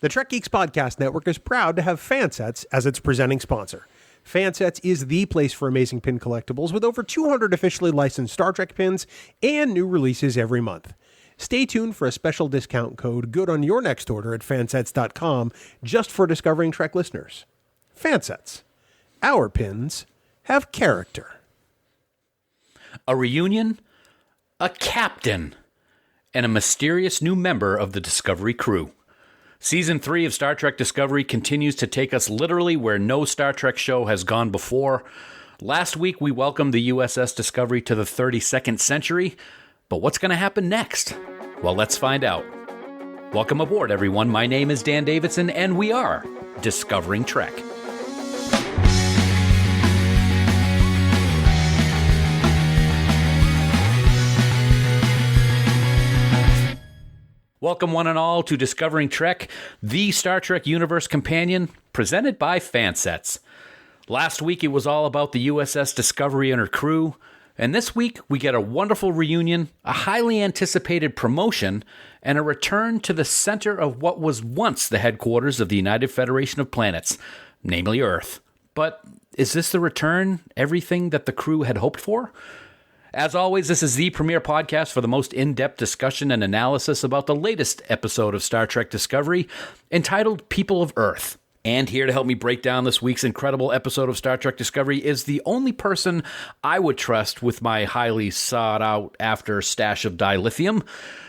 The Trek Geeks Podcast Network is proud to have Fansets as its presenting sponsor. Fansets is the place for amazing pin collectibles with over 200 officially licensed Star Trek pins and new releases every month. Stay tuned for a special discount code good on your next order at fansets.com just for Discovering Trek listeners. Fansets. Our pins have character. A reunion, a captain, and a mysterious new member of the Discovery crew. Season 3 of Star Trek Discovery continues to take us literally where no Star Trek show has gone before. Last week, we welcomed the USS Discovery to the 32nd century. But what's going to happen next? Well, let's find out. Welcome aboard, everyone. My name is Dan Davidson, and we are Discovering Trek. Welcome one and all to Discovering Trek, the Star Trek Universe companion, presented by Fansets. Last week it was all about the USS Discovery and her crew, and this week we get a wonderful reunion, a highly anticipated promotion, and a return to the center of what was once the headquarters of the United Federation of Planets, namely Earth. But is this the return, everything that the crew had hoped for? As always, this is the premier podcast for the most in-depth discussion and analysis about the latest episode of Star Trek Discovery, entitled People of Earth. And here to help me break down this week's incredible episode of Star Trek Discovery is the only person I would trust with my highly sought-out-after stash of dilithium.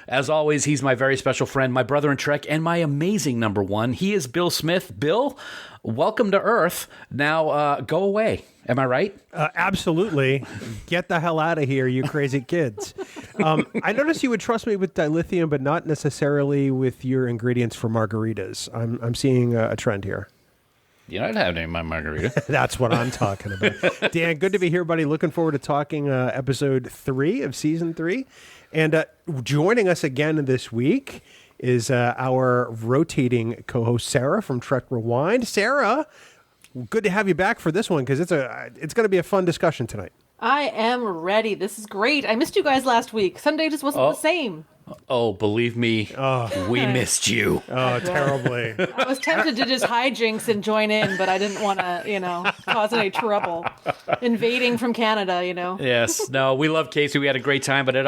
As always, he's my very special friend, my brother in Trek, and my amazing number one. He is Bill Smith. Bill, welcome to Earth. Now, go away. Am I right? Absolutely. Get the hell out of here, you crazy kids. I noticed you would trust me with dilithium, but not necessarily with your ingredients for margaritas. I'm seeing a trend here. You're not having any of my margarita. That's what I'm talking about. Dan, good to be here, buddy. Looking forward to talking episode 3 of season 3. And joining us again this week is our rotating co-host, Sara from Trek Rewind. Sara, good to have you back for this one because it's going to be a fun discussion tonight. I am ready. This is great. I missed you guys last week. Sunday just wasn't the same. Oh, believe me, we missed you. Oh, terribly. I was tempted to just hijinks and join in, but I didn't want to, cause any trouble. Invading from Canada, Yes. No, we love Casey. We had a great time, but it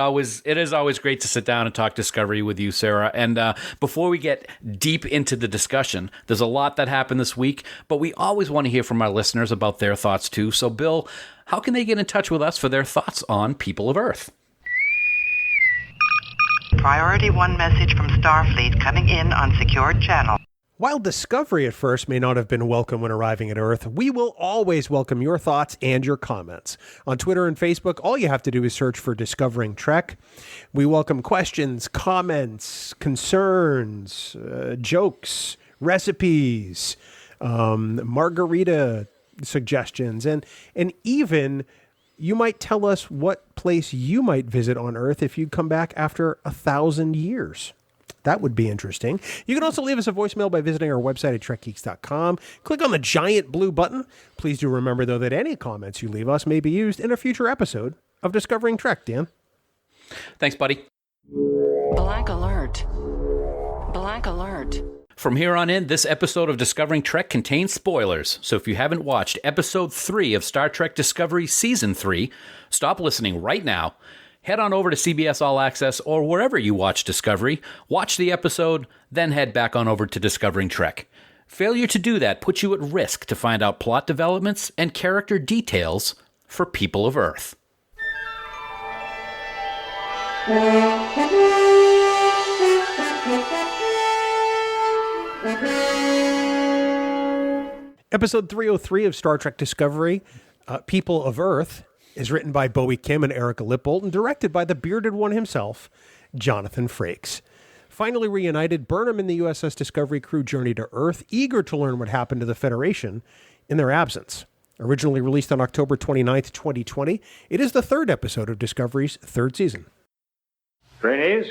is always great to sit down and talk Discovery with you, Sara. And before we get deep into the discussion, there's a lot that happened this week, but we always want to hear from our listeners about their thoughts too. So, Bill, how can they get in touch with us for their thoughts on People of Earth? Priority 1 message from Starfleet coming in on secured channel. While Discovery at first may not have been welcome when arriving at Earth, we will always welcome your thoughts and your comments. On Twitter and Facebook, all you have to do is search for Discovering Trek. We welcome questions, comments, concerns, jokes, recipes, margarita suggestions, and even you might tell us what place you might visit on Earth if you'd come back after 1,000 years. That would be interesting. You can also leave us a voicemail by visiting our website at trekgeeks.com. Click on the giant blue button. Please do remember, though, that any comments you leave us may be used in a future episode of Discovering Trek. Dan? Thanks, buddy. Black alert. Black alert. From here on in, this episode of Discovering Trek contains spoilers, so if you haven't watched episode 3 of Star Trek Discovery Season 3, stop listening right now, head on over to CBS All Access or wherever you watch Discovery, watch the episode, then head back on over to Discovering Trek. Failure to do that puts you at risk to find out plot developments and character details for People of Earth. Episode 303 of Star Trek Discovery, People of Earth, is written by Bowie Kim and Erica Lippold and directed by the bearded one himself, Jonathan Frakes. Finally reunited, Burnham and the USS Discovery crew journey to Earth, eager to learn what happened to the Federation in their absence. Originally released on October 29th, 2020, it is the third episode of Discovery's third season. Trainees,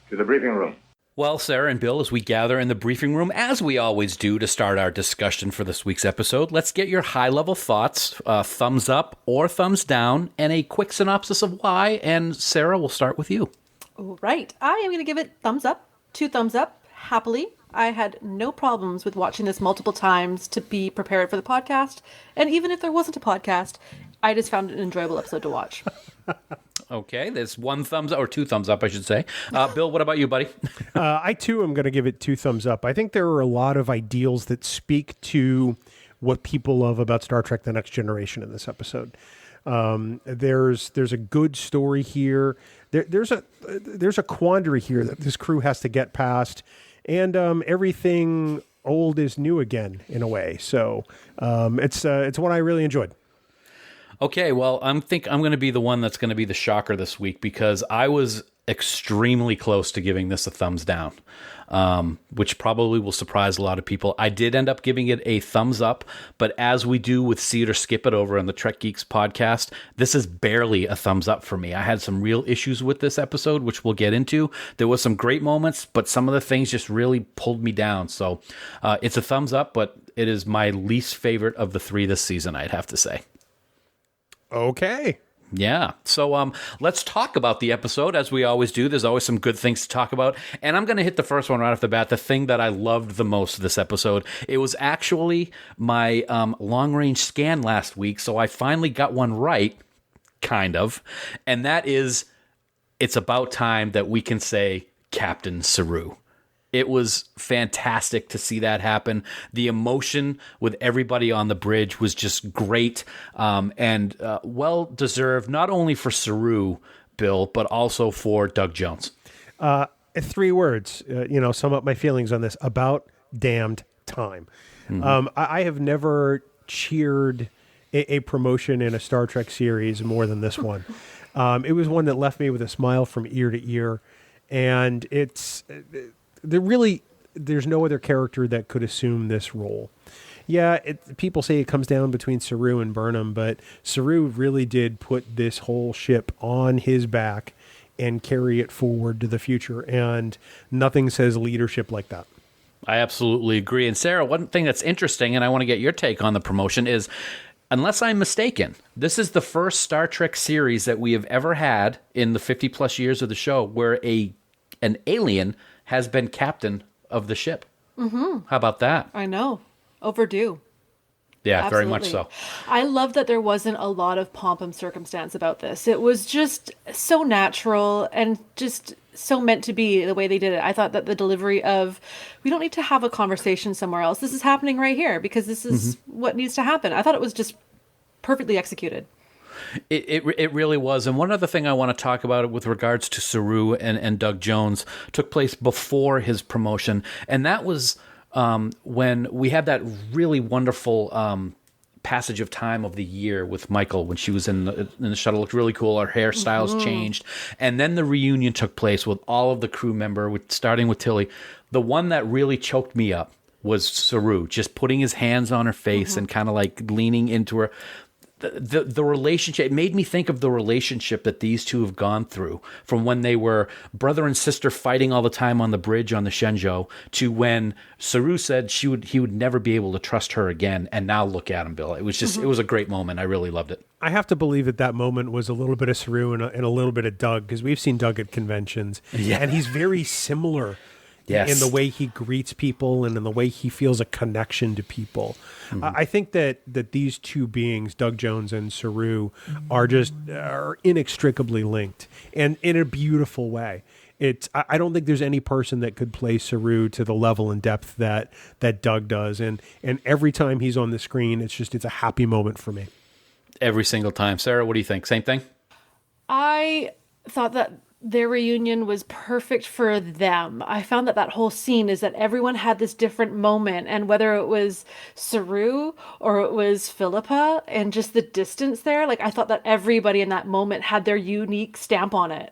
to the briefing room. Well, Sara and Bill, as we gather in the briefing room, as we always do to start our discussion for this week's episode, let's get your high-level thoughts, thumbs up or thumbs down, and a quick synopsis of why. And Sara, we'll start with you. All right. I am going to give it thumbs up, 2 thumbs up, happily. I had no problems with watching this multiple times to be prepared for the podcast. And even if there wasn't a podcast, I just found it an enjoyable episode to watch. Okay, there's one thumbs up, or two thumbs up, I should say. Bill, what about you, buddy? I, too, am going to give it 2 thumbs up. I think there are a lot of ideals that speak to what people love about Star Trek The Next Generation in this episode. There's a good story here. There's a quandary here that this crew has to get past, and everything old is new again in a way. So it's one I really enjoyed. Okay, well, I'm going to be the one that's going to be the shocker this week because I was extremely close to giving this a thumbs down, which probably will surprise a lot of people. I did end up giving it a thumbs up, but as we do with See It or Skip It over on the Trek Geeks podcast, this is barely a thumbs up for me. I had some real issues with this episode, which we'll get into. There was some great moments, but some of the things just really pulled me down. So it's a thumbs up, but it is my least favorite of the 3 this season, I'd have to say. Okay. Yeah. So let's talk about the episode as we always do. There's always some good things to talk about. And I'm going to hit the first one right off the bat. The thing that I loved the most of this episode, it was actually my long-range scan last week. So I finally got one right, kind of. And that is, it's about time that we can say Captain Saru. It was fantastic to see that happen. The emotion with everybody on the bridge was just great and well-deserved, not only for Saru, Bill, but also for Doug Jones. 3 words, sum up my feelings on this. About damned time. I have never cheered a promotion in a Star Trek series more than this one. It was one that left me with a smile from ear to ear. And there's no other character that could assume this role. Yeah, people say it comes down between Saru and Burnham, but Saru really did put this whole ship on his back and carry it forward to the future, and nothing says leadership like that. I absolutely agree. And Sarah, one thing that's interesting, and I want to get your take on the promotion, is, unless I'm mistaken, this is the first Star Trek series that we have ever had in the 50-plus years of the show where an alien has been captain of the ship. Mm-hmm. How about that? I know. Overdue. Yeah, Absolutely. very much so. I love that there wasn't a lot of pomp and circumstance about this. It was just so natural and just so meant to be the way they did it. I thought that the delivery of, we don't need to have a conversation somewhere else. This is happening right here because this is what needs to happen. I thought it was just perfectly executed. It really was. And one other thing I want to talk about with regards to Saru and Doug Jones took place before his promotion. And that was when we had that really wonderful passage of time of the year with Michael when she was in the shuttle. It looked really cool. Her hairstyles changed. And then the reunion took place with all of the crew member, starting with Tilly. The one that really choked me up was Saru, just putting his hands on her face and kind of like leaning into her. The relationship, it made me think of the relationship that these two have gone through from when they were brother and sister fighting all the time on the bridge on the Shenzhou to when Saru said he would never be able to trust her again. And now look at him, Bill. It was just, it was a great moment. I really loved it. I have to believe that moment was a little bit of Saru and a little bit of Doug, because we've seen Doug at conventions and he's very similar in the way he greets people and in the way he feels a connection to people. I think that these two beings, Doug Jones and Saru, are inextricably linked, and in a beautiful way. I don't think there's any person that could play Saru to the level and depth that Doug does, and every time he's on the screen, it's a happy moment for me. Every single time. Sarah, what do you think? Same thing? I thought that their reunion was perfect for them. I found that whole scene is that everyone had this different moment, and whether it was Saru or it was Philippa and just the distance there, like I thought that everybody in that moment had their unique stamp on it.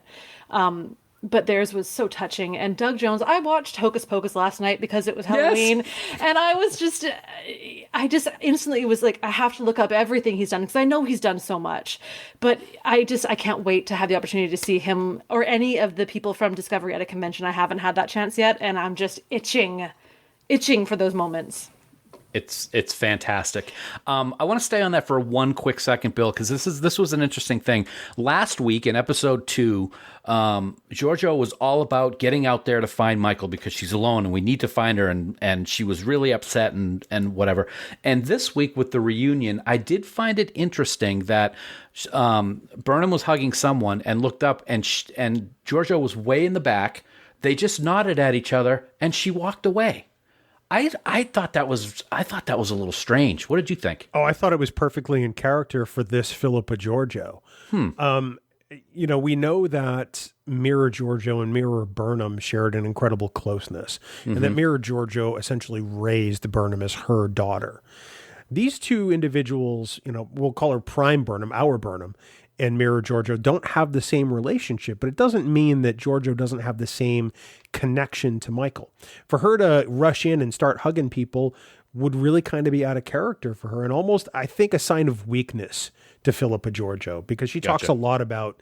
But theirs was so touching. And Doug Jones, I watched Hocus Pocus last night because it was Halloween. And I just instantly was like, I have to look up everything he's done because I know he's done so much. But I can't wait to have the opportunity to see him or any of the people from Discovery at a convention. I haven't had that chance yet. And I'm just itching for those moments. It's fantastic. I want to stay on that for one quick second, Bill, because this was an interesting thing. Last week in episode 2, Georgiou was all about getting out there to find Michael because she's alone and we need to find her, and she was really upset and whatever. And this week with the reunion, I did find it interesting that Burnham was hugging someone and looked up, and Georgiou was way in the back. They just nodded at each other, and she walked away. I thought that was a little strange. What did you think? Oh, I thought it was perfectly in character for this Philippa Georgiou. We know that Mirror Georgiou and Mirror Burnham shared an incredible closeness, and that Mirror Georgiou essentially raised Burnham as her daughter. These two individuals, we'll call her Prime Burnham, our Burnham, and Mirror Georgiou don't have the same relationship, but it doesn't mean that Georgiou doesn't have the same connection to Michael. For her to rush in and start hugging people would really kind of be out of character for her, and almost, I think, a sign of weakness to Philippa Georgiou, because she talks a lot about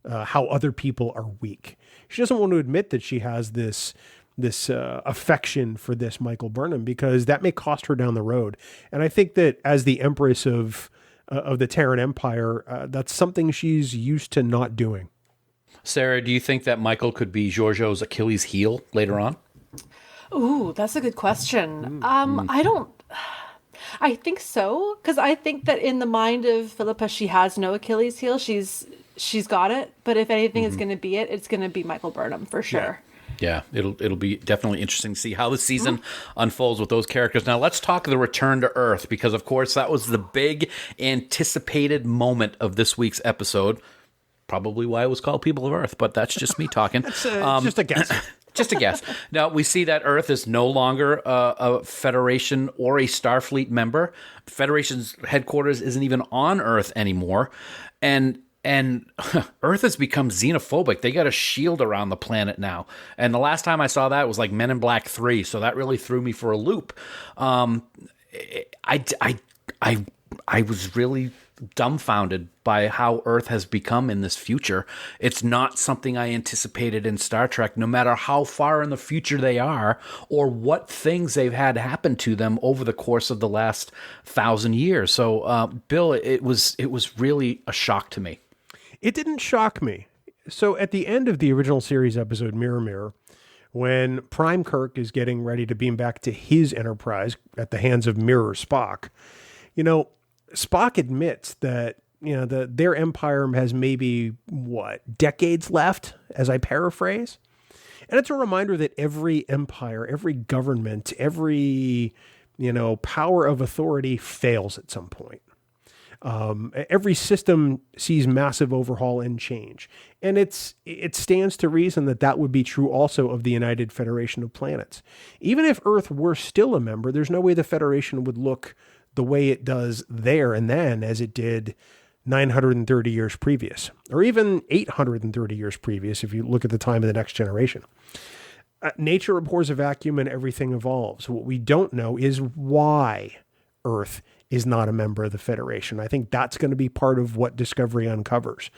how other people are weak. She doesn't want to admit that she has this affection for this Michael Burnham, because that may cost her down the road. And I think that as the Empress of the Terran Empire, that's something she's used to not doing. Sarah, do you think that Michael could be Georgiou's Achilles heel later on? Ooh, that's a good question. I think so, because I think that in the mind of Philippa, she has no Achilles heel. She's got it, but if anything is going to be it's going to be Michael Burnham for sure. Yeah, it'll be definitely interesting to see how the season unfolds with those characters. Now, let's talk the return to Earth, because, of course, that was the big anticipated moment of this week's episode. Probably why it was called People of Earth, but that's just me talking. Just a guess. Just a guess. Now, we see that Earth is no longer a Federation or a Starfleet member. Federation's headquarters isn't even on Earth anymore. And Earth has become xenophobic. They got a shield around the planet now. And the last time I saw that was like Men in Black 3, so that really threw me for a loop. I was really dumbfounded by how Earth has become in this future. It's not something I anticipated in Star Trek, no matter how far in the future they are or what things they've had happen to them over the course of the last 1,000 years. So, Bill, it was really a shock to me. It didn't shock me. So at the end of the original series episode, Mirror Mirror, when Prime Kirk is getting ready to beam back to his Enterprise at the hands of Mirror Spock, Spock admits that, their empire has maybe, decades left, as I paraphrase. And it's a reminder that every empire, every government, every, power of authority fails at some point. Every system sees massive overhaul and change. And it stands to reason that would be true also of the United Federation of Planets. Even if Earth were still a member, there's no way the Federation would look the way it does there and then as it did 930 years previous, or even 830 years previous if you look at the time of the Next Generation. Nature abhors a vacuum and everything evolves. What we don't know is why Earth is not a member of the Federation. I think that's going to be part of what Discovery uncovers.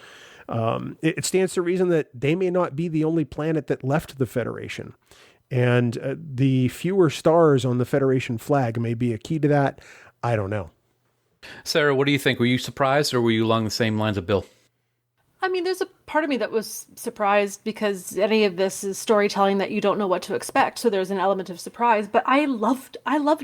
It stands to reason that they may not be the only planet that left the Federation. And the fewer stars on the Federation flag may be a key to that. I don't know. Sarah, what do you think? Were you surprised, or were you along the same lines of Bill? I mean, there's a part of me that was surprised because any of this is storytelling that you don't know what to expect. So there's an element of surprise, but I loved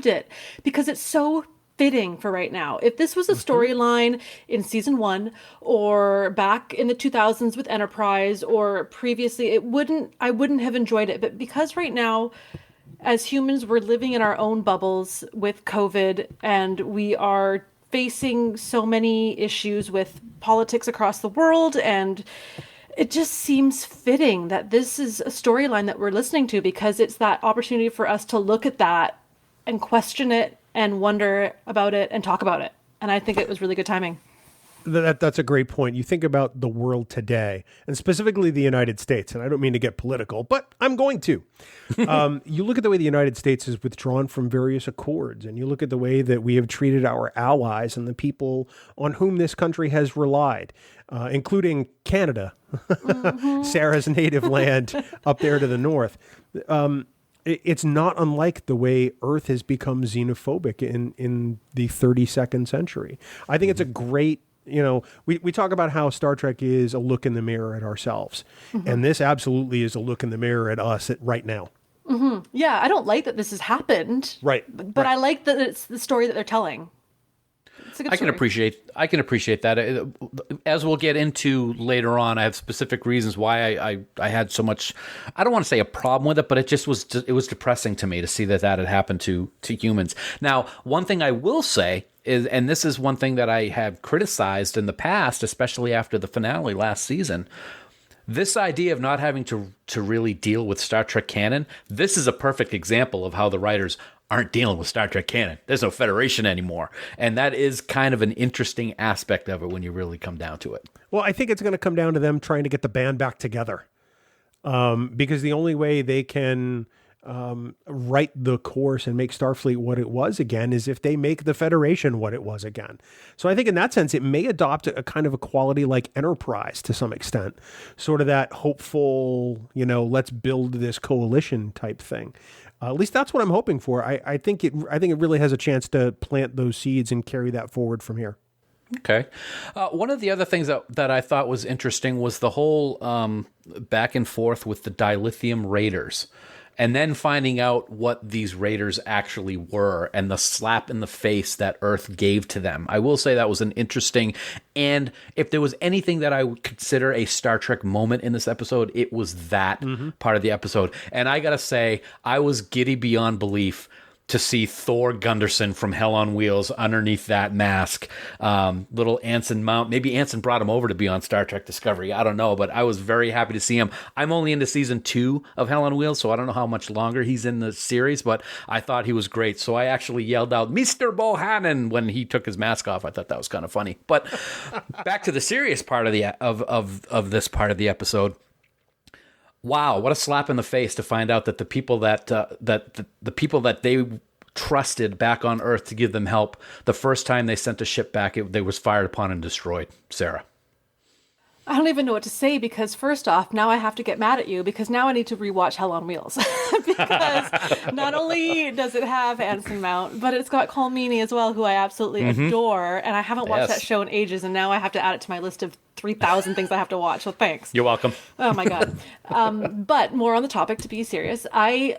it because it's so fitting for right now. If this was a storyline in season 1 or back in the 2000s with Enterprise or previously, I wouldn't have enjoyed it. But because right now, as humans, we're living in our own bubbles with COVID, and we are facing so many issues with politics across the world, and it just seems fitting that this is a storyline that we're listening to, because it's that opportunity for us to look at that and question it and wonder about it and talk about it. And I think it was really good timing. That's a great point. You think about the world today, and specifically the United States, and I don't mean to get political, but I'm going to. You look at the way the United States has withdrawn from various accords, and you look at the way that we have treated our allies and the people on whom this country has relied, including Canada, Sarah's native land up there to the north. it's not unlike the way Earth has become xenophobic in the 32nd century. I think it's a great, we talk about how Star Trek is a look in the mirror at ourselves. And this absolutely is a look in the mirror at us right now. Yeah, I don't like that this has happened. Right. But I like that it's the story that they're telling. It's a good story. I can appreciate that. As we'll get into later on, I have specific reasons why I had so much, I don't want to say a problem with it, but it was depressing to me to see that had happened to humans. Now, one thing I will say is, and this is one thing that I have criticized in the past, especially after the finale last season, this idea of not having to really deal with Star Trek canon, this is a perfect example of how the writers aren't dealing with Star Trek canon. There's no Federation anymore. And that is kind of an interesting aspect of it when you really come down to it. Well, I think it's going to come down to them trying to get the band back together. Because the only way they can right the course and make Starfleet what it was again is if they make the Federation what it was again. So I think in that sense, it may adopt a kind of a quality like Enterprise to some extent, sort of that hopeful, let's build this coalition type thing. At least that's what I'm hoping for. I think it really has a chance to plant those seeds and carry that forward from here. Okay. One of the other things that I thought was interesting was the whole back and forth with the Dilithium Raiders. And then finding out what these raiders actually were and the slap in the face that Earth gave to them. I will say that was an interesting, and if there was anything that I would consider a Star Trek moment in this episode, it was that part of the episode. And I gotta say, I was giddy beyond belief to see Thor Gunderson from Hell on Wheels underneath that mask. Little Anson Mount. Maybe Anson brought him over to be on Star Trek Discovery. I don't know, but I was very happy to see him. I'm only into season 2 of Hell on Wheels, so I don't know how much longer he's in the series, but I thought he was great. So I actually yelled out, Mr. Bohannon, when he took his mask off. I thought that was kind of funny. But back to the serious part of this part of the episode. Wow, what a slap in the face to find out that the people the people that they trusted back on Earth to give them help, the first time they sent a ship back, they was fired upon and destroyed. Sarah. I don't even know what to say because first off, now I have to get mad at you because now I need to rewatch Hell on Wheels because not only does it have Anson Mount, but it's got Cole Meany as well, who I absolutely adore, and I haven't watched that show in ages, and now I have to add it to my list of 3,000 things I have to watch. So thanks. You're welcome. Oh my god. But more on the topic. To be serious, I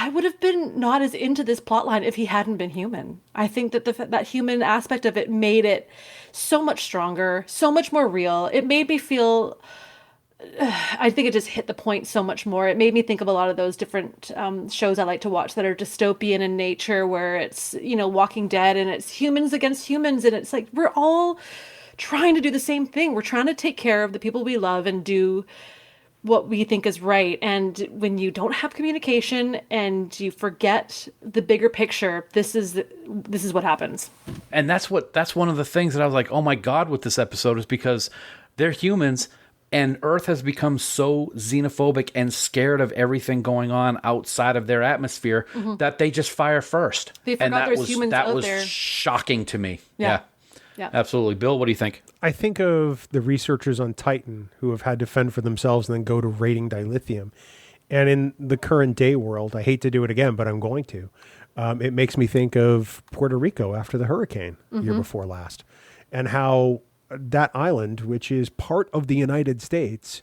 would have been not as into this plotline if he hadn't been human. I think that that human aspect of it made it so much stronger, so much more real. It made me feel, I think it just hit the point so much more. It made me think of a lot of those different shows I like to watch that are dystopian in nature, where it's, Walking Dead and it's humans against humans. And it's like, we're all trying to do the same thing. We're trying to take care of the people we love and do what we think is right. And when you don't have communication and you forget the bigger picture, this is what happens. And that's one of the things that I was like, oh my God, with this episode, is because they're humans and Earth has become so xenophobic and scared of everything going on outside of their atmosphere that they just fire first. They forgot and that there's was, humans that out was there. Shocking to me. Yeah. Absolutely. Bill, what do you think? I think of the researchers on Titan who have had to fend for themselves and then go to raiding dilithium. And in the current day world, I hate to do it again, but I'm going to. It makes me think of Puerto Rico after the hurricane year before last, and how that island, which is part of the United States,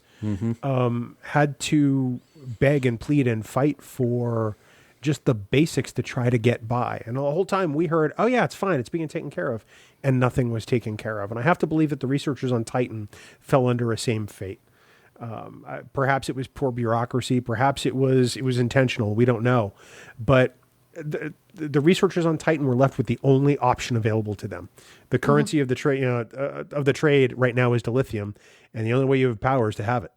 had to beg and plead and fight for just the basics to try to get by. And the whole time we heard, oh yeah, it's fine, it's being taken care of. And nothing was taken care of. And I have to believe that the researchers on Titan fell under a same fate. Perhaps it was poor bureaucracy. Perhaps it was intentional. We don't know. But the researchers on Titan were left with the only option available to them. The currency of the trade trade right now is dilithium, and the only way you have power is to have it.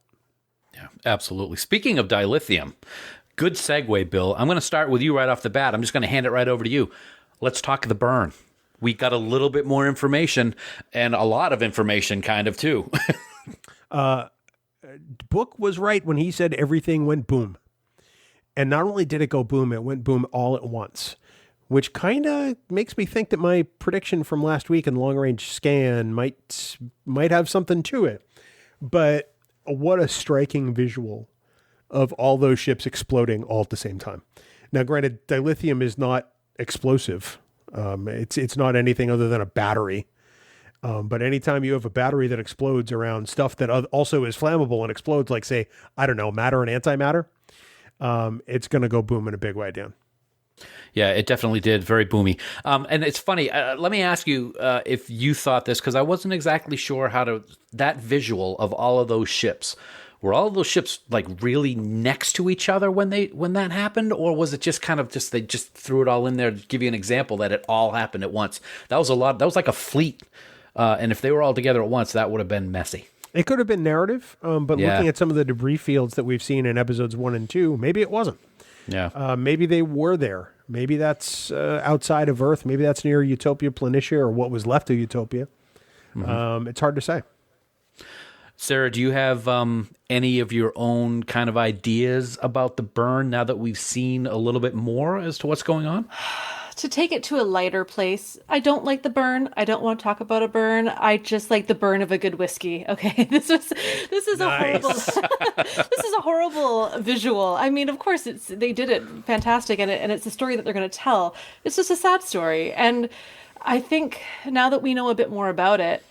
Yeah, absolutely. Speaking of dilithium, good segue, Bill. I'm going to start with you right off the bat. I'm just going to hand it right over to you. Let's talk the burn. We got a little bit more information, and a lot of information, kind of, too. Book was right when he said everything went boom. And not only did it go boom, it went boom all at once, which kind of makes me think that my prediction from last week in long-range scan might have something to it. But what a striking visual of all those ships exploding all at the same time. Now, granted, dilithium is not explosive. It's not anything other than a battery. But anytime you have a battery that explodes around stuff that also is flammable and explodes, like, say, I don't know, matter and antimatter, it's going to go boom in a big way down. Yeah, it definitely did. Very boomy. And it's funny. Let me ask you if you thought this, because I wasn't exactly sure that visual of all of those ships. Were all of those ships like really next to each other when that happened, or was it just kind of they just threw it all in there to give you an example that it all happened at once? That was a lot. That was like a fleet, and if they were all together at once, that would have been messy. It could have been narrative, but looking at some of the debris fields that we've seen in episodes 1 and 2, maybe it wasn't. Yeah. Maybe they were there. Maybe that's outside of Earth. Maybe that's near Utopia Planitia, or what was left of Utopia. Mm-hmm. It's hard to say. Sarah, do you have any of your own kind of ideas about the burn now that we've seen a little bit more as to what's going on? To take it to a lighter place, I don't like the burn. I don't want to talk about a burn. I just like the burn of a good whiskey. Okay, this is nice. A horrible this is a horrible visual. I mean, of course, they did it fantastic, and it's a story that they're going to tell. It's just a sad story, and I think now that we know a bit more about it,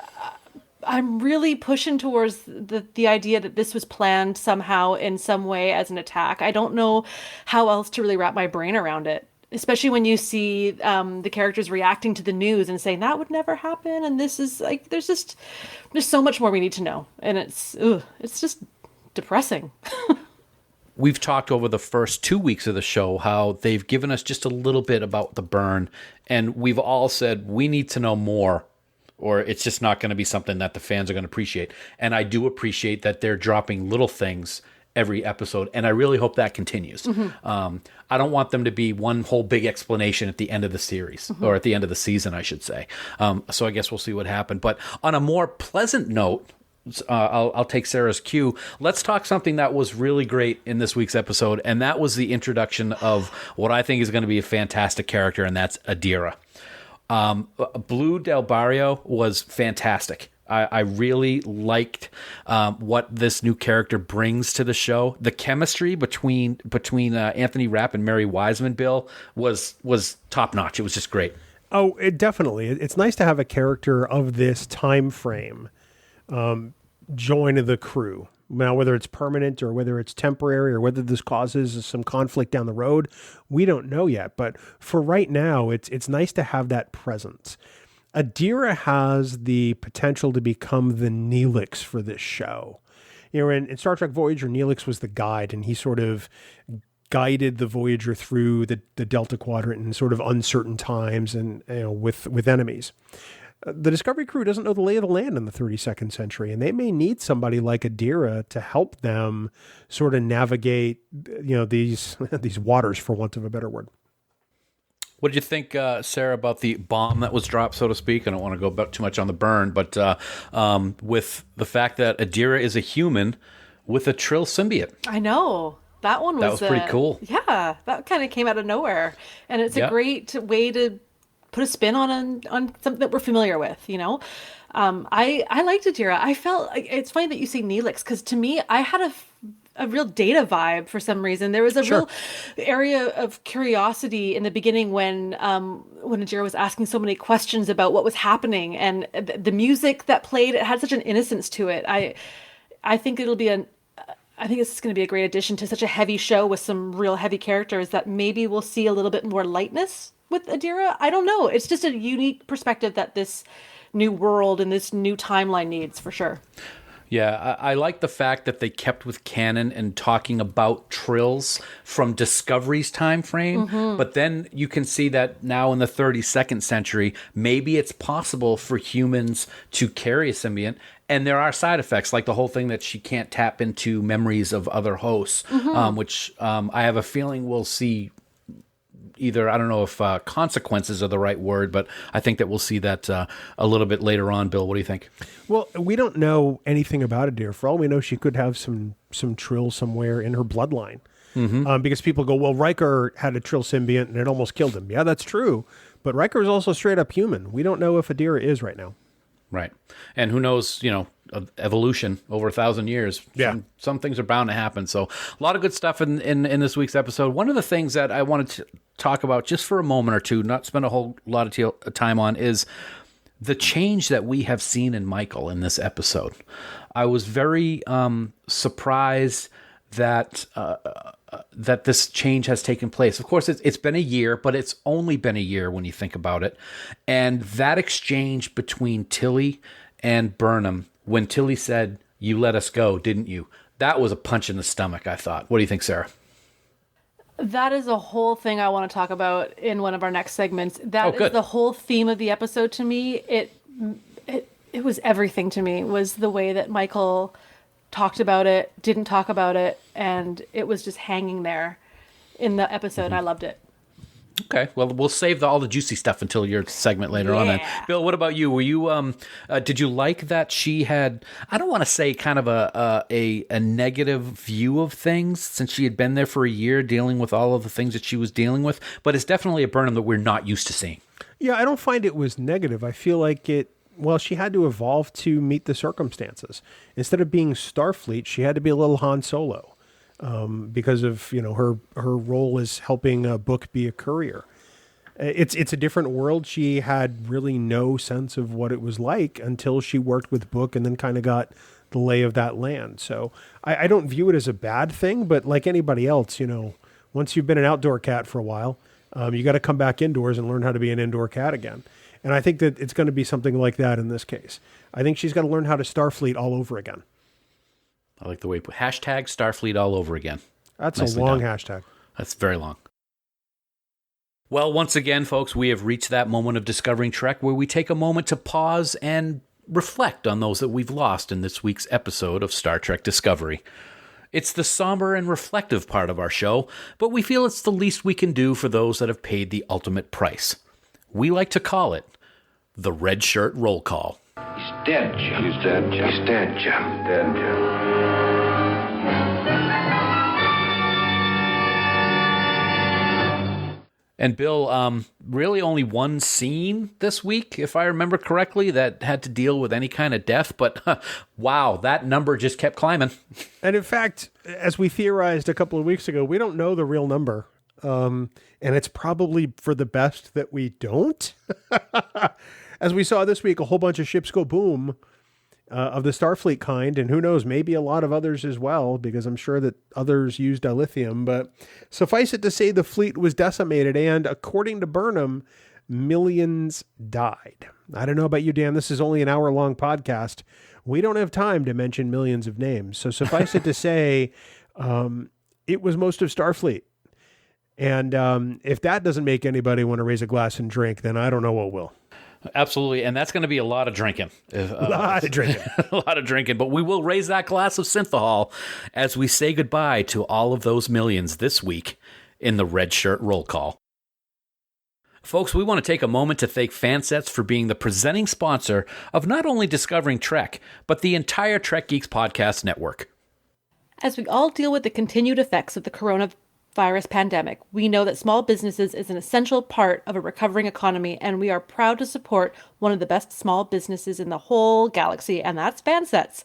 I'm really pushing towards the idea that this was planned somehow in some way as an attack. I don't know how else to really wrap my brain around it, especially when you see the characters reacting to the news and saying that would never happen. And this is like, there's so much more we need to know. And it's just depressing. We've talked over the first 2 weeks of the show how they've given us just a little bit about the burn. And we've all said we need to know more, or it's just not going to be something that the fans are going to appreciate. And I do appreciate that they're dropping little things every episode, and I really hope that continues. Mm-hmm. I don't want them to be one whole big explanation at the end of the series, mm-hmm. or at the end of the season, I should say. So I guess we'll see what happens. But on a more pleasant note, I'll take Sarah's cue. Let's talk something that was really great in this week's episode, and that was the introduction of what I think is going to be a fantastic character, and that's Adira. Blue Del Barrio was fantastic. I really liked what this new character brings to the show. The chemistry between Anthony Rapp and Mary Wiseman, Bill, was top notch. It was just great. Oh, definitely. It's nice to have a character of this time frame join the crew. Now, whether it's permanent or whether it's temporary or whether this causes some conflict down the road, we don't know yet. But for right now, it's nice to have that presence. Adira has the potential to become the Neelix for this show. You know, in Star Trek Voyager, Neelix was the guide, and he sort of guided the Voyager through the Delta Quadrant in sort of uncertain times and, you know, with enemies. The Discovery crew doesn't know the lay of the land in the 32nd century, and they may need somebody like Adira to help them sort of navigate, you know, these waters, for want of a better word. What did you think, Sarah, about the bomb that was dropped, so to speak? I don't want to go too much on the burn, but with the fact that Adira is a human with a Trill symbiote. I know. That was pretty cool. Yeah, that kind of came out of nowhere. And it's a great way to put a spin on something that we're familiar with, you know? I liked Adira. I felt, it's funny that you say Neelix, because to me, I had a real Data vibe for some reason. There was a real area of curiosity in the beginning when Adira was asking so many questions about what was happening, and the music that played, it had such an innocence to it. I think it'll be I think this is going to be a great addition to such a heavy show with some real heavy characters that maybe we'll see a little bit more lightness with Adira. I don't know. It's just a unique perspective that this new world and this new timeline needs, for sure. Yeah, I like the fact that they kept with canon and talking about Trills from Discovery's time frame, mm-hmm. but then you can see that now in the 32nd century, maybe it's possible for humans to carry a symbiont, and there are side effects, like the whole thing that she can't tap into memories of other hosts, mm-hmm. Which I have a feeling we'll see. Either, I don't know if consequences are the right word, but I think that we'll see that a little bit later on. Bill, what do you think? Well, we don't know anything about Adira. For all we know, she could have some Trill somewhere in her bloodline. Mm-hmm. Because people go, well, Riker had a Trill symbiont and it almost killed him. Yeah, that's true. But Riker is also straight up human. We don't know if Adira is right now. Right. And who knows, of evolution over 1,000 years. Yeah. Some things are bound to happen. So a lot of good stuff in this week's episode. One of the things that I wanted to talk about just for a moment or two, not spend a whole lot of time on, is the change that we have seen in Michael in this episode. I was very surprised that this change has taken place. Of course, it's been a year, but it's only been a year when you think about it. And that exchange between Tilly and Burnham, when Tilly said, "You let us go, didn't you?" That was a punch in the stomach, I thought. What do you think, Sarah? That is a whole thing I want to talk about in one of our next segments. That is the whole theme of the episode to me. It was everything to me, was the way that Michael talked about it, didn't talk about it, and it was just hanging there in the episode. Mm-hmm. I loved it. Okay, well, we'll save all the juicy stuff until your segment later on then. Bill, what about you? Were you did you like that she had, I don't want to say kind of a negative view of things, since she had been there for a year dealing with all of the things that she was dealing with, but it's definitely a Burnham that we're not used to seeing. Yeah, I don't find it was negative. I feel like she had to evolve to meet the circumstances. Instead of being Starfleet, she had to be a little Han Solo. Because of her role as helping Book be a courier. It's a different world. She had really no sense of what it was like until she worked with Book and then kind of got the lay of that land. So I don't view it as a bad thing, but like anybody else, once you've been an outdoor cat for a while, you got to come back indoors and learn how to be an indoor cat again. And I think that it's going to be something like that in this case. I think she's got to learn how to Starfleet all over again. I like the way hashtag Starfleet all over again. That's nicely a long done. Hashtag. That's very long. Well, once again, folks, we have reached that moment of Discovering Trek where we take a moment to pause and reflect on those that we've lost in this week's episode of Star Trek Discovery. It's the somber and reflective part of our show, but we feel it's the least we can do for those that have paid the ultimate price. We like to call it the Red Shirt Roll Call. He's dead, Jim. He's dead, Jim. He's dead, Jim. Dead, Jim. And Bill, really only one scene this week, if I remember correctly, that had to deal with any kind of death. But wow, that number just kept climbing. And in fact, as we theorized a couple of weeks ago, we don't know the real number. And it's probably for the best that we don't. As we saw this week, a whole bunch of ships go boom of the Starfleet kind, and who knows, maybe a lot of others as well, because I'm sure that others use dilithium. But suffice it to say, the fleet was decimated, and according to Burnham, millions died. I don't know about you, Dan. This is only an hour-long podcast. We don't have time to mention millions of names. So suffice it to say, it was most of Starfleet. And if that doesn't make anybody want to raise a glass and drink, then I don't know what will. Absolutely, and that's going to be a lot of drinking. A lot of drinking. A lot of drinking, but we will raise that glass of synthahol as we say goodbye to all of those millions this week in the Red Shirt Roll Call. Folks, we want to take a moment to thank Fansets for being the presenting sponsor of not only Discovering Trek, but the entire Trek Geeks podcast network. As we all deal with the continued effects of the coronavirus pandemic, we know that small businesses is an essential part of a recovering economy, and we are proud to support one of the best small businesses in the whole galaxy, and that's Fansets.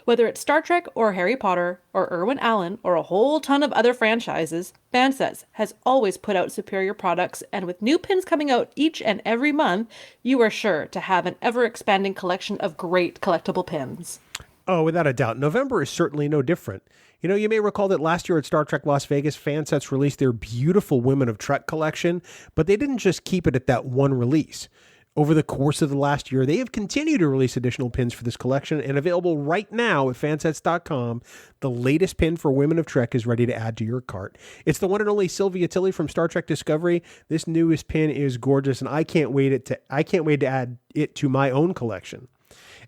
Whether it's Star Trek or Harry Potter or Irwin Allen or a whole ton of other franchises, Fansets has always put out superior products, and with new pins coming out each and every month, you are sure to have an ever-expanding collection of great collectible pins. Oh, without a doubt. November is certainly no different. You may recall that last year at Star Trek Las Vegas, Fansets released their beautiful Women of Trek collection, but they didn't just keep it at that one release. Over the course of the last year, they have continued to release additional pins for this collection, and available right now at fansets.com, the latest pin for Women of Trek is ready to add to your cart. It's the one and only Sylvia Tilly from Star Trek Discovery. This newest pin is gorgeous, and I can't wait to add it to my own collection.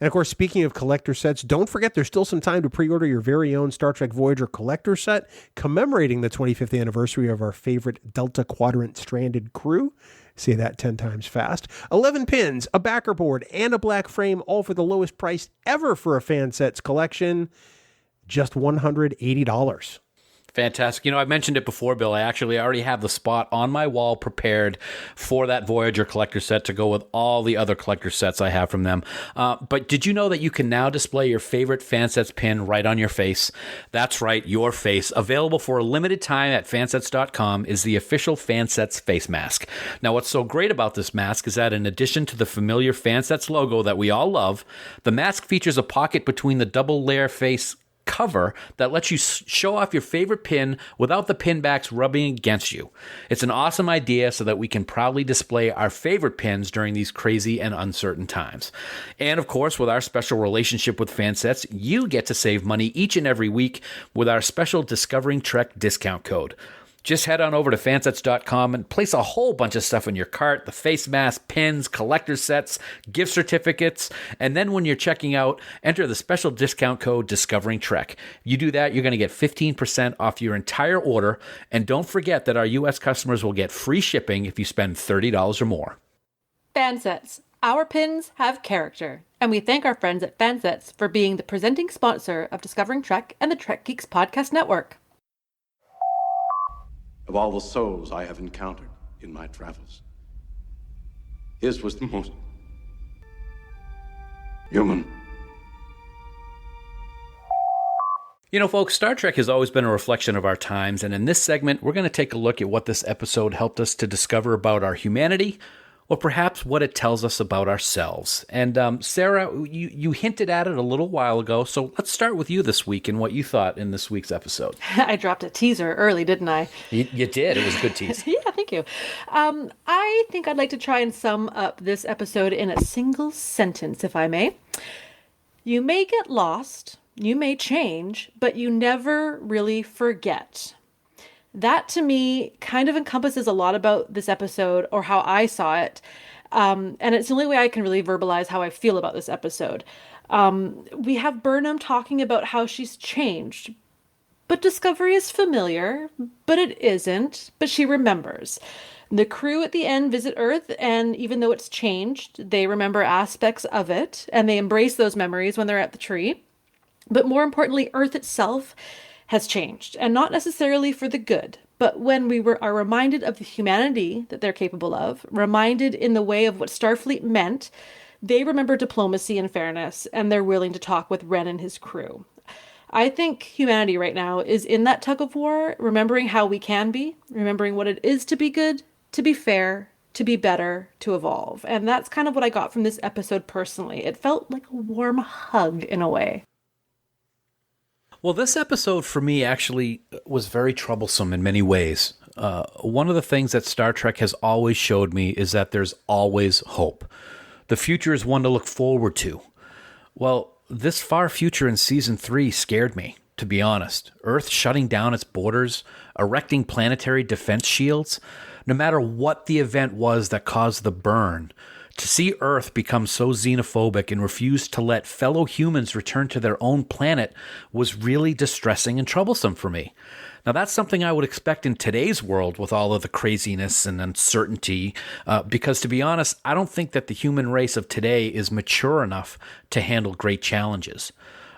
And of course, speaking of collector sets, don't forget there's still some time to pre-order your very own Star Trek Voyager collector set commemorating the 25th anniversary of our favorite Delta Quadrant stranded crew. Say that 10 times fast. 11 pins, a backer board, and a black frame, all for the lowest price ever for a Fansets collection. Just $180. Fantastic. I mentioned it before, Bill. I actually already have the spot on my wall prepared for that Voyager collector set to go with all the other collector sets I have from them. But did you know that you can now display your favorite Fansets pin right on your face? That's right, your face. Available for a limited time at Fansets.com is the official Fansets face mask. Now, what's so great about this mask is that in addition to the familiar Fansets logo that we all love, the mask features a pocket between the double layer face cover that lets you show off your favorite pin without the pin backs rubbing against you. It's an awesome idea so that we can proudly display our favorite pins during these crazy and uncertain times. And of course, with our special relationship with Fansets, you get to save money each and every week with our special Discovering Trek discount code. Just head on over to Fansets.com and place a whole bunch of stuff in your cart, the face mask, pins, collector sets, gift certificates, and then when you're checking out, enter the special discount code Discovering Trek. You do that, you're going to get 15% off your entire order, and don't forget that our U.S. customers will get free shipping if you spend $30 or more. Fansets. Our pins have character, and we thank our friends at Fansets for being the presenting sponsor of Discovering Trek and the Trek Geeks Podcast Network. Of all the souls I have encountered in my travels, his was the most human. Folks, Star Trek has always been a reflection of our times, and in this segment, we're going to take a look at what this episode helped us to discover about our humanity, or perhaps what it tells us about ourselves. And Sarah, you hinted at it a little while ago, so let's start with you this week and what you thought in this week's episode. I dropped a teaser early, didn't I? You did. It was a good tease. Yeah, thank you. I think I'd like to try and sum up this episode in a single sentence, if I may. You may get lost, you may change, but you never really forget. That, to me, kind of encompasses a lot about this episode, or how I saw it. And it's the only way I can really verbalize how I feel about this episode. We have Burnham talking about how she's changed. But Discovery is familiar, but it isn't. But she remembers. The crew at the end visit Earth, and even though it's changed, they remember aspects of it, and they embrace those memories when they're at the tree. But more importantly, Earth itself has changed, and not necessarily for the good. But when we are reminded of the humanity that they're capable of, reminded in the way of what Starfleet meant, they remember diplomacy and fairness, and they're willing to talk with Ren and his crew. I think humanity right now is in that tug of war, remembering how we can be, remembering what it is to be good, to be fair, to be better, to evolve. And that's kind of what I got from this episode personally. It felt like a warm hug in a way. Well, this episode for me actually was very troublesome in many ways. One of the things that Star Trek has always showed me is that there's always hope. The future is one to look forward to. Well, this far future in Season 3 scared me, to be honest. Earth shutting down its borders, erecting planetary defense shields. No matter what the event was that caused the burn, to see Earth become so xenophobic and refuse to let fellow humans return to their own planet was really distressing and troublesome for me. Now, that's something I would expect in today's world with all of the craziness and uncertainty, because to be honest, I don't think that the human race of today is mature enough to handle great challenges.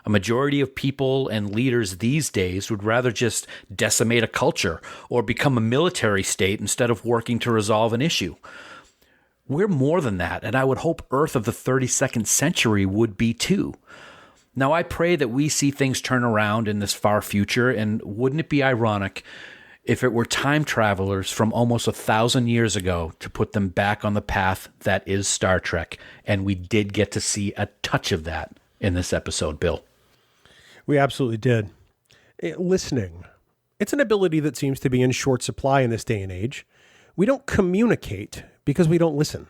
A majority of people and leaders these days would rather just decimate a culture or become a military state instead of working to resolve an issue. We're more than that, and I would hope Earth of the 32nd century would be too. Now, I pray that we see things turn around in this far future, and wouldn't it be ironic if it were time travelers from almost 1,000 years ago to put them back on the path that is Star Trek, and we did get to see a touch of that in this episode, Bill. We absolutely did. Listening. It's an ability that seems to be in short supply in this day and age. We don't communicate because we don't listen.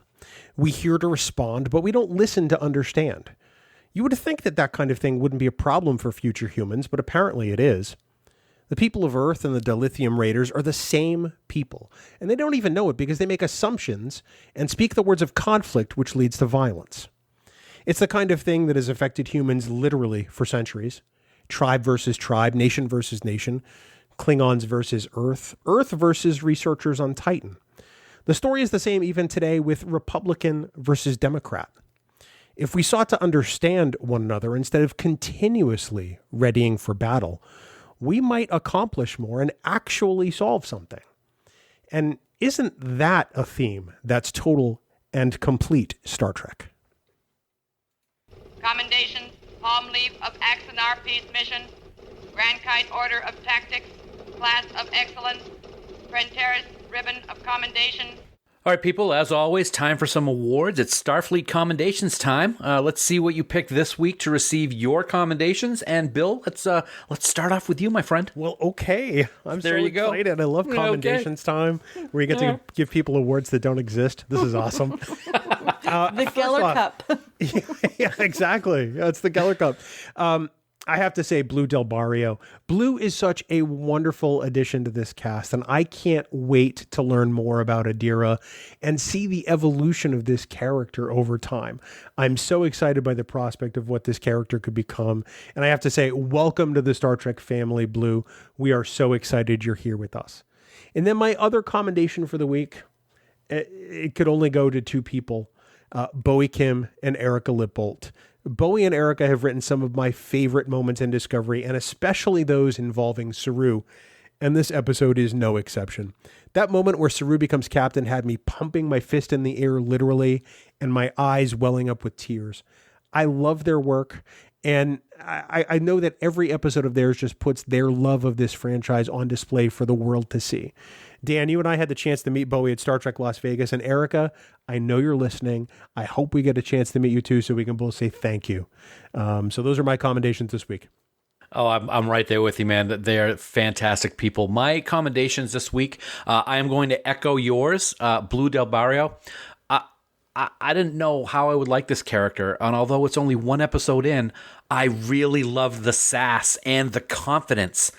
We hear to respond, but we don't listen to understand. You would think that that kind of thing wouldn't be a problem for future humans, but apparently it is. The people of Earth and the Dilithium Raiders are the same people, and they don't even know it because they make assumptions and speak the words of conflict, which leads to violence. It's the kind of thing that has affected humans literally for centuries. Tribe versus tribe, nation versus nation, Klingons versus Earth, Earth versus researchers on Titan. The story is the same even today with Republican versus Democrat. If we sought to understand one another instead of continuously readying for battle, we might accomplish more and actually solve something. And isn't that a theme that's total and complete Star Trek? Commendations, palm leaf of Axonar Peace Mission, Grand Kite Order of Tactics, Class of Excellence, Prenteris Ribbon of Commendation. All right, people, as always, time for some awards. It's Starfleet Commendations time. Let's see what you picked this week to receive your commendations. And Bill, let's start off with you, my friend. Well, okay. I'm there so you go. excited. I love commendations time, where you get to give people awards that don't exist. This is awesome. The Geller Cup. Yeah, exactly. Yeah, it's the Geller Cup. I have to say, Blue Del Barrio. Blue is such a wonderful addition to this cast, and I can't wait to learn more about Adira and see the evolution of this character over time. I'm so excited by the prospect of what this character could become, and I have to say, welcome to the Star Trek family, Blue. We are so excited you're here with us. And then my other commendation for the week, it could only go to two people, Bowie Kim and Erica Lippold. Bowie and Erica have written some of my favorite moments in Discovery, and especially those involving Saru, and this episode is no exception. That moment where Saru becomes captain had me pumping my fist in the air literally, and my eyes welling up with tears. I love their work, and I know that every episode of theirs just puts their love of this franchise on display for the world to see. Dan, you and I had the chance to meet Bowie at Star Trek Las Vegas, and Erica, I know you're listening. I hope we get a chance to meet you too, so we can both say thank you. So those are my commendations this week. Oh, I'm right there with you, man. They're fantastic people. My commendations this week, I am going to echo yours, Blue Del Barrio. I didn't know how I would like this character, and although it's only one episode in, I really love the sass and the confidence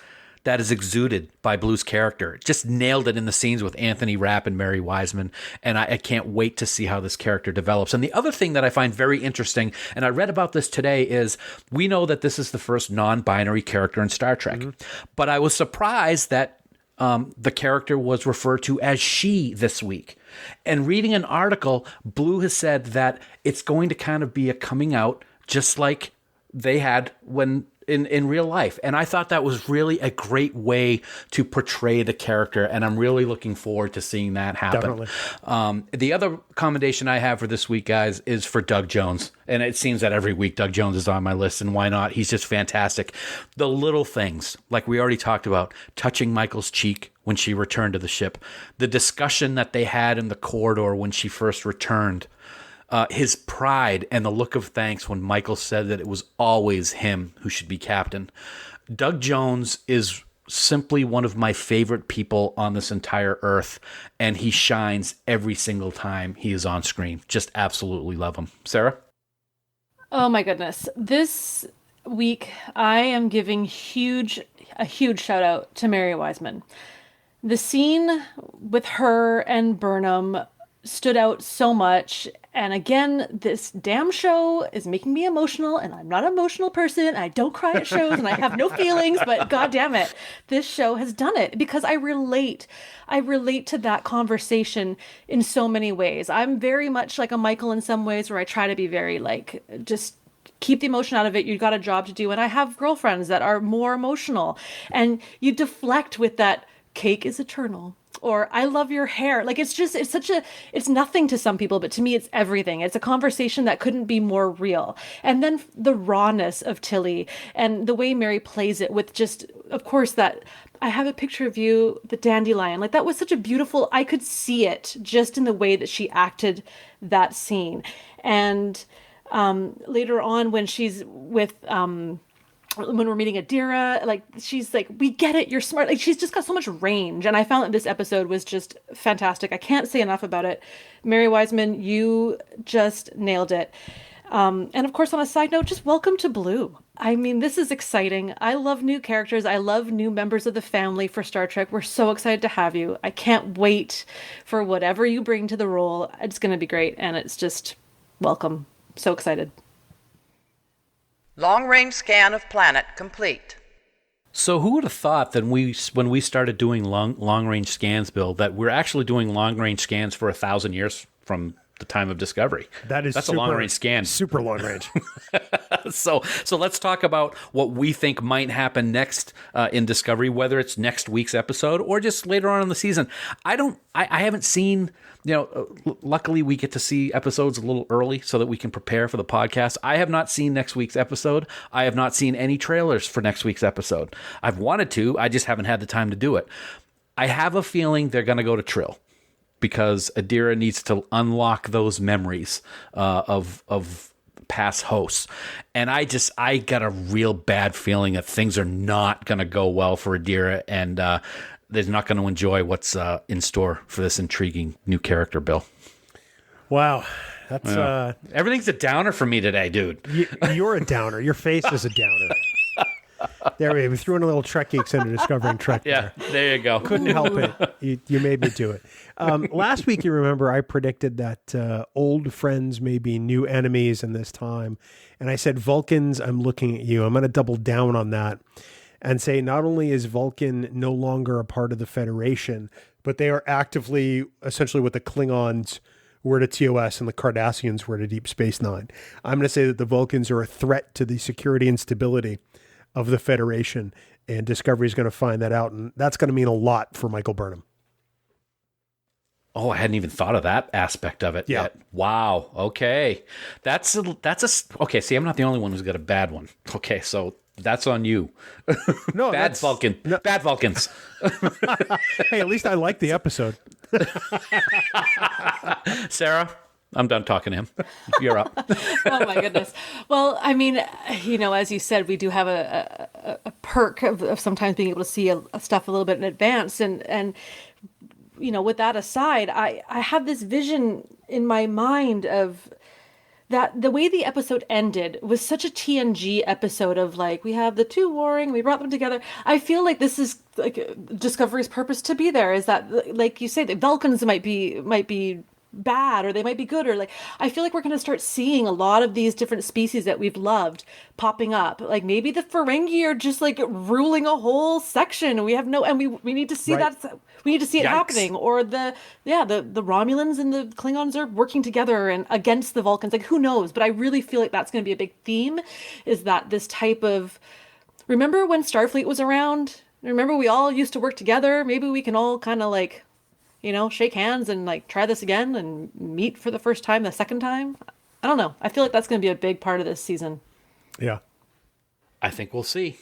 that is exuded by Blue's character. Just nailed it in the scenes with Anthony Rapp and Mary Wiseman, and I can't wait to see how this character develops. And the other thing that I find very interesting, and I read about this today, is we know that this is the first non-binary character in Star Trek, but I was surprised that the character was referred to as she this week. And reading an article, Blue has said that it's going to kind of be a coming out, just like they had when in real life. And I thought that was really a great way to portray the character, and I'm really looking forward to seeing that happen. Definitely. The other commendation I have for this week, guys, is for Doug Jones. And it seems that every week Doug Jones is on my list, and why not? He's just fantastic. The little things, like we already talked about, touching Michael's cheek when she returned to the ship, the discussion that they had in the corridor when she first returned, his pride and the look of thanks when Michael said that it was always him who should be captain. Doug Jones is simply one of my favorite people on this entire earth, and he shines every single time he is on screen. Just absolutely love him. Sarah? Oh my goodness. This week, I am giving a huge shout out to Mary Wiseman. The scene with her and Burnham stood out so much. And again, this damn show is making me emotional, and I'm not an emotional person. I don't cry at shows, and I have no feelings, but God damn it, this show has done it because I relate to that conversation in so many ways. I'm very much like a Michael in some ways, where I try to be very like, just keep the emotion out of it. You've got a job to do. And I have girlfriends that are more emotional, and you deflect with that cake is eternal, or I love your hair. Like, it's nothing to some people, but to me, it's everything. It's a conversation that couldn't be more real. And then the rawness of Tilly and the way Mary plays it with just, of course, that I have a picture of you, the dandelion. Like, that was such a beautiful, I could see it just in the way that she acted that scene. And later on when she's with, when we're meeting Adira, like, she's like, we get it, you're smart. Like, she's just got so much range. And I found that this episode was just fantastic. I can't say enough about it. Mary Wiseman, you just nailed it. And of course, on a side note, just welcome to Blue. I mean, this is exciting. I love new characters. I love new members of the family for Star Trek. We're so excited to have you. I can't wait for whatever you bring to the role. It's going to be great. And it's just welcome. So excited. Long-range scan of planet complete. So who would have thought that when we started doing long-range scans, Bill, that we're actually doing long-range scans for 1,000 years from the time of Discovery. That's a long-range scan. Super long range. So let's talk about what we think might happen next in Discovery, whether it's next week's episode or just later on in the season. I haven't seen, luckily we get to see episodes a little early so that we can prepare for the podcast. I have not seen next week's episode. I have not seen any trailers for next week's episode. I've wanted to, I just haven't had the time to do it. I have a feeling they're going to go to Trill, because Adira needs to unlock those memories of past hosts. And I got a real bad feeling that things are not going to go well for Adira, and they're not going to enjoy what's in store for this intriguing new character, Bill. Wow. That's everything's a downer for me today, dude. You're a downer. Your face is a downer. There we threw in a little Trek Geeks into Discovering Trek. Yeah, there you go. Couldn't help it. You made me do it. Last week, you remember, I predicted that old friends may be new enemies in this time. And I said, Vulcans, I'm looking at you. I'm going to double down on that and say not only is Vulcan no longer a part of the Federation, but they are actively, essentially what the Klingons were to TOS and the Cardassians were to Deep Space Nine. I'm going to say that the Vulcans are a threat to the security and stability of the Federation, and Discovery is going to find that out, and that's going to mean a lot for Michael Burnham. Oh, I hadn't even thought of that aspect of it yet. Wow. Okay. Okay. See, I'm not the only one who's got a bad one. Okay. So that's on you. No, bad Vulcans. Hey, at least I like the episode. Sarah, I'm done talking to him. You're up. Oh my goodness. Well, I mean, as you said, we do have a perk of sometimes being able to see stuff a little bit in advance, and with that aside, I have this vision in my mind of that the way the episode ended was such a TNG episode of like, we have the two warring, we brought them together. I feel like this is like Discovery's purpose to be there, is that, like you say, the Vulcans might be bad, or they might be good, or like, I feel like we're going to start seeing a lot of these different species that we've loved popping up. Like maybe the Ferengi are just like ruling a whole section. We have we need to see that. We need to see it happening. Or the Romulans and the Klingons are working together and against the Vulcans. Like, who knows? But I really feel like that's going to be a big theme, is that this type of, remember when Starfleet was around? Remember we all used to work together? Maybe we can all kind of like, shake hands and like try this again and meet for the first time, the second time. I don't know. I feel like that's going to be a big part of this season. Yeah. I think we'll see.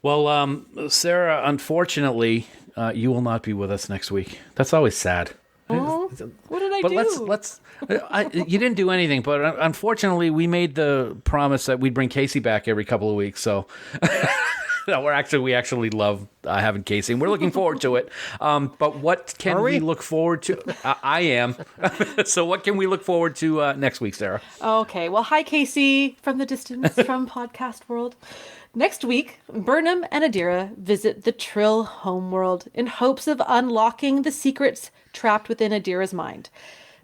Well, Sarah, unfortunately, you will not be with us next week. That's always sad. Oh, what did I do? Let's. You didn't do anything, but unfortunately, we made the promise that we'd bring Casey back every couple of weeks. So. No, we actually love having Casey, and we're looking forward to it. But what can we look forward to? I am. So what can we look forward to next week, Sarah? Okay. Well, hi, Casey, from the distance, from podcast world. Next week, Burnham and Adira visit the Trill homeworld in hopes of unlocking the secrets trapped within Adira's mind.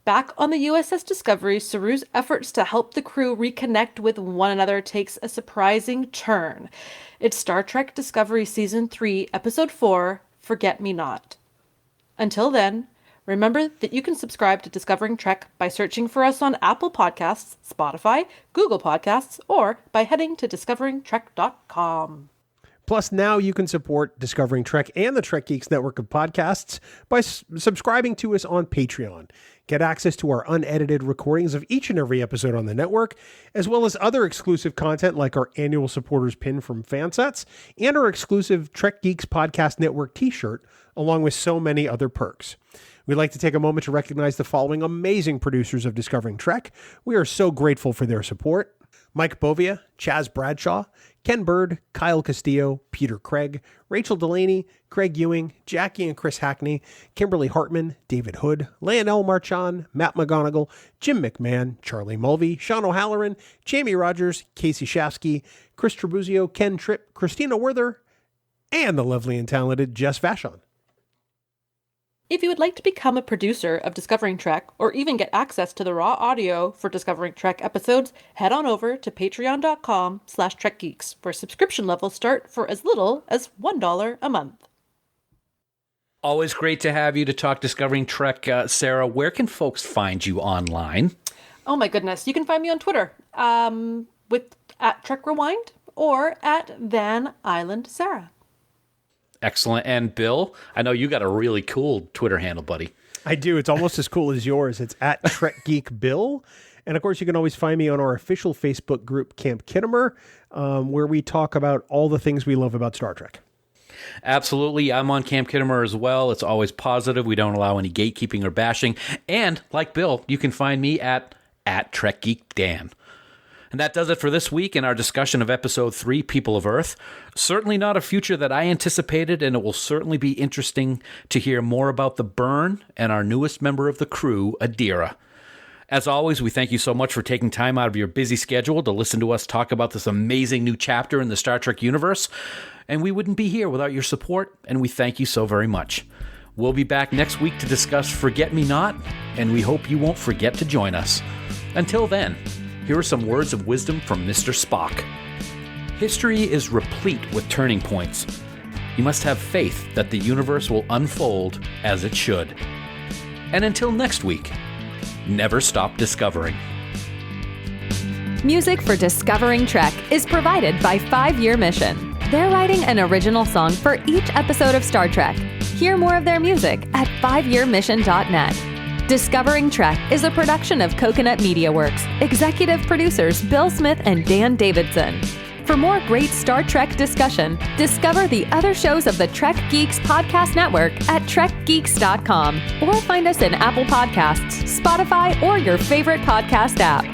Back on the USS Discovery, Saru's efforts to help the crew reconnect with one another takes a surprising turn. It's Star Trek Discovery Season 3, Episode 4, Forget Me Not. Until then, remember that you can subscribe to Discovering Trek by searching for us on Apple Podcasts, Spotify, Google Podcasts, or by heading to discoveringtrek.com. Plus, now you can support Discovering Trek and the Trek Geeks network of podcasts by subscribing to us on Patreon. Get access to our unedited recordings of each and every episode on the network, as well as other exclusive content like our annual supporters pin from Fansets and our exclusive Trek Geeks Podcast Network t-shirt, along with so many other perks. We'd like to take a moment to recognize the following amazing producers of Discovering Trek. We are so grateful for their support. Mike Bovia, Chaz Bradshaw, Ken Bird, Kyle Castillo, Peter Craig, Rachel Delaney, Craig Ewing, Jackie and Chris Hackney, Kimberly Hartman, David Hood, Leonel Marchand, Matt McGonigal, Jim McMahon, Charlie Mulvey, Sean O'Halloran, Jamie Rogers, Casey Shafsky, Chris Trabuzio, Ken Tripp, Christina Werther, and the lovely and talented Jess Vashon. If you would like to become a producer of Discovering Trek, or even get access to the raw audio for Discovering Trek episodes, head on over to patreon.com/trekgeeks, where subscription levels start for as little as $1 a month. Always great to have you to talk Discovering Trek. Sarah, where can folks find you online? Oh my goodness. You can find me on Twitter at Trek Rewind or at Van Island Sarah. Excellent. And Bill, I know you got a really cool Twitter handle, buddy. I do. It's almost as cool as yours. It's at Trek Geek Bill. And of course, you can always find me on our official Facebook group, Camp Kittimer, where we talk about all the things we love about Star Trek. Absolutely. I'm on Camp Kittimer as well. It's always positive. We don't allow any gatekeeping or bashing. And like Bill, you can find me at Trek Geek Dan. And that does it for this week in our discussion of Episode 3, People of Earth. Certainly not a future that I anticipated, and it will certainly be interesting to hear more about the burn and our newest member of the crew, Adira. As always, we thank you so much for taking time out of your busy schedule to listen to us talk about this amazing new chapter in the Star Trek universe. And we wouldn't be here without your support, and we thank you so very much. We'll be back next week to discuss Forget Me Not, and we hope you won't forget to join us. Until then, here are some words of wisdom from Mr. Spock. History is replete with turning points. You must have faith that the universe will unfold as it should. And until next week, never stop discovering. Music for Discovering Trek is provided by 5 Year Mission. They're writing an original song for each episode of Star Trek. Hear more of their music at 5yearmission.net. Discovering Trek is a production of Coconut Media Works. Executive producers Bill Smith and Dan Davidson. For more great Star Trek discussion, discover the other shows of the Trek Geeks Podcast Network at trekgeeks.com or find us in Apple Podcasts, Spotify, or your favorite podcast app.